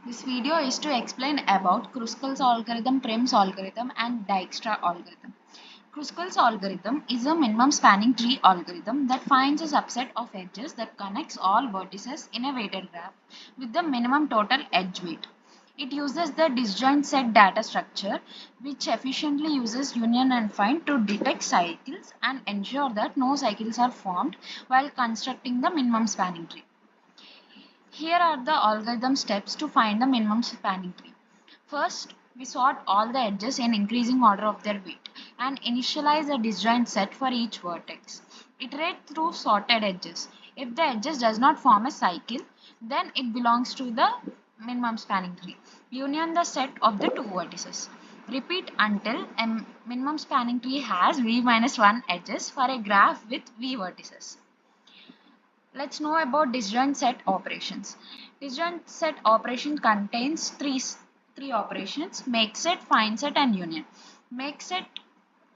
This video is to explain about Kruskal's algorithm, Prim's algorithm and Dijkstra algorithm. Kruskal's algorithm is a minimum spanning tree algorithm that finds a subset of edges that connects all vertices in a weighted graph with the minimum total edge weight. It uses the disjoint set data structure, which efficiently uses union and find to detect cycles and ensure that no cycles are formed while constructing the minimum spanning tree. Here are the algorithm steps to find the minimum spanning tree. First, we sort all the edges in increasing order of their weight and initialize a disjoint set for each vertex. Iterate through sorted edges. If the edges does not form a cycle, then it belongs to the minimum spanning tree. Union the set of the two vertices. Repeat until a minimum spanning tree has v minus 1 edges for a graph with v vertices. Let's know about disjoint set operations. Disjoint set operation contains three operations: make set, find set and union. Make set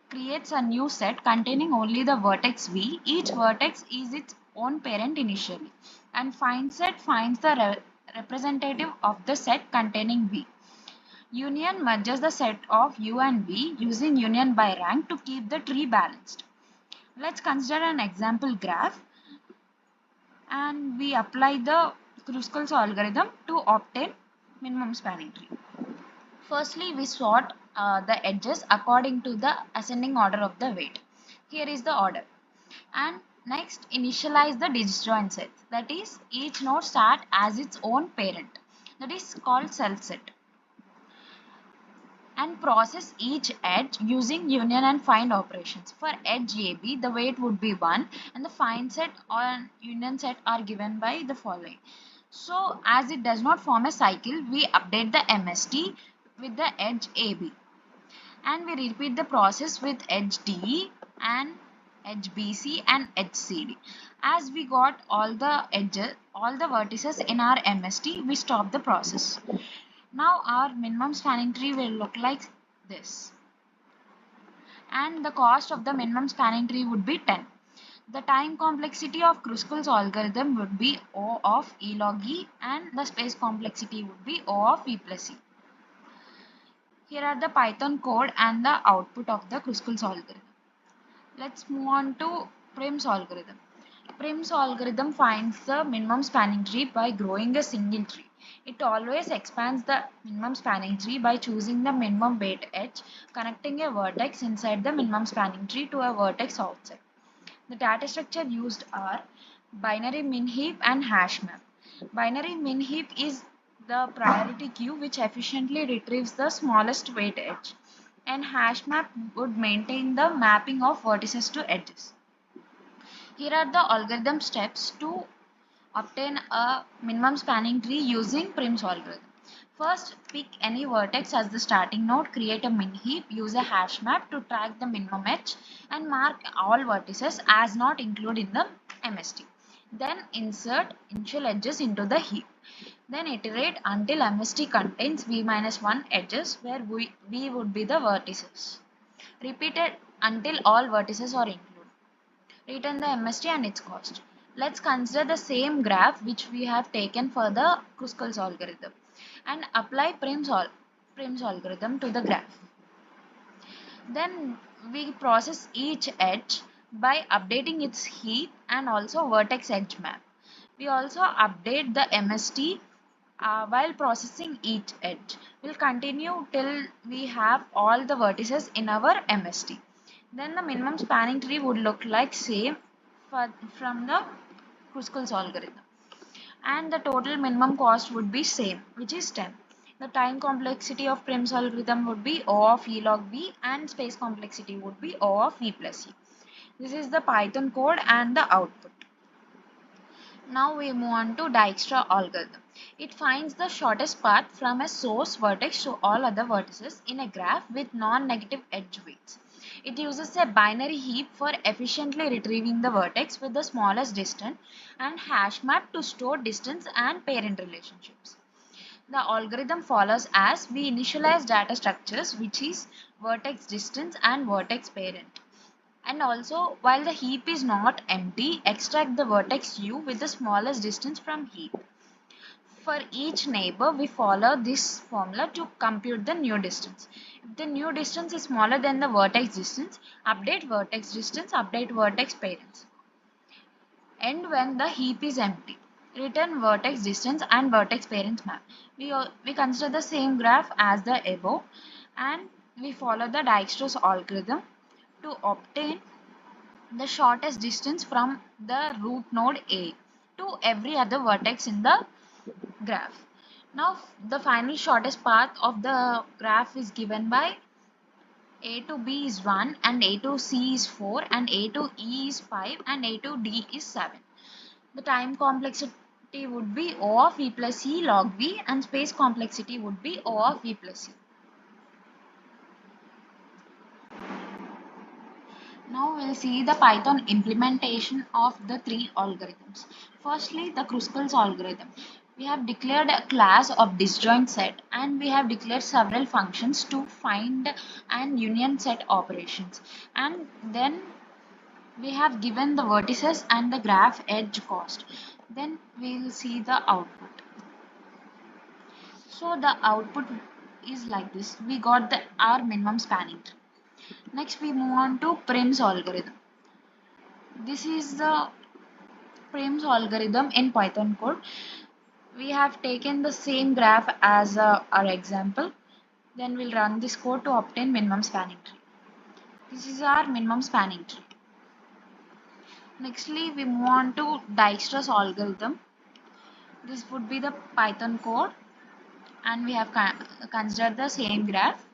creates a new set containing only the vertex v. Each vertex is its own parent initially. And find set finds the representative of the set containing v. Union merges the set of u and v using union by rank to keep the tree balanced. Let's consider an example graph and we apply the Kruskal's algorithm to obtain minimum spanning tree. Firstly, we sort the edges according to the ascending order of the weight. Here is the order. And next, initialize the disjoint sets. That is, each node start as its own parent. That is called self set. And process each edge using union and find operations. For edge AB, the weight would be 1 and the find set or union set are given by the following. So as it does not form a cycle, we update the MST with the edge AB. And we repeat the process with edge DE and edge BC and edge CD. As we got all the edges, all the vertices in our MST, we stop the process. Now our minimum spanning tree will look like this. And the cost of the minimum spanning tree would be 10. The time complexity of Kruskal's algorithm would be O of E log E and the space complexity would be O of E plus E. Here are the Python code and the output of the Kruskal's algorithm. Let's move on to Prim's algorithm. Prim's algorithm finds the minimum spanning tree by growing a single tree. It always expands the minimum spanning tree by choosing the minimum weight edge, connecting a vertex inside the minimum spanning tree to a vertex outside. The data structure used are binary min heap and hash map. Binary min heap is the priority queue which efficiently retrieves the smallest weight edge, and hash map would maintain the mapping of vertices to edges. Here are the algorithm steps to obtain a minimum spanning tree using Prim's algorithm. First, pick any vertex as the starting node, create a min heap, use a hash map to track the minimum edge and mark all vertices as not included in the MST. Then insert initial edges into the heap. Then iterate until MST contains v minus 1 edges where v would be the vertices. Repeat it until all vertices are included. Return the MST and its cost. Let's consider the same graph which we have taken for the Kruskal's algorithm and apply Prim's algorithm to the graph. Then we process each edge by updating its heap and also vertex edge map. We also update the MST while processing each edge. We'll continue till we have all the vertices in our MST. Then the minimum spanning tree would look like same from the Kruskal's algorithm. And the total minimum cost would be same, which is 10. The time complexity of Prim's algorithm would be O of E log V and space complexity would be O of V plus E. This is the Python code and the output. Now we move on to Dijkstra algorithm. It finds the shortest path from a source vertex to all other vertices in a graph with non-negative edge weights. It uses a binary heap for efficiently retrieving the vertex with the smallest distance and hash map to store distance and parent relationships. The algorithm follows as we initialize data structures, which is vertex distance and vertex parent. And also, while the heap is not empty, extract the vertex u with the smallest distance from heap. For each neighbor, we follow this formula to compute the new distance. If the new distance is smaller than the vertex distance, update vertex parents. And when the heap is empty, return vertex distance and vertex parents map. We consider the same graph as the above, and we follow the Dijkstra's algorithm to obtain the shortest distance from the root node A to every other vertex in the graph. Now the final shortest path of the graph is given by A to B is 1 and A to C is 4 and A to E is 5 and A to D is 7. The time complexity would be O of V plus E log V and space complexity would be O of V plus E. Now we'll see the Python implementation of the three algorithms. Firstly, the Kruskal's algorithm. We have declared a class of disjoint set and we have declared several functions to find and union set operations. And then we have given the vertices and the graph edge cost. Then we'll see the output. So the output is like this. We got our minimum spanning tree. Next we move on to Prim's algorithm. This is the Prim's algorithm in Python code. We have taken the same graph as our example. Then we'll run this code to obtain minimum spanning tree. This is our minimum spanning tree. Nextly, we move on to Dijkstra's algorithm. This would be the Python code, and we have considered the same graph.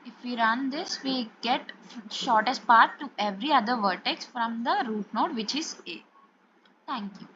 If we run this, we get shortest path to every other vertex from the root node, which is A. Thank you.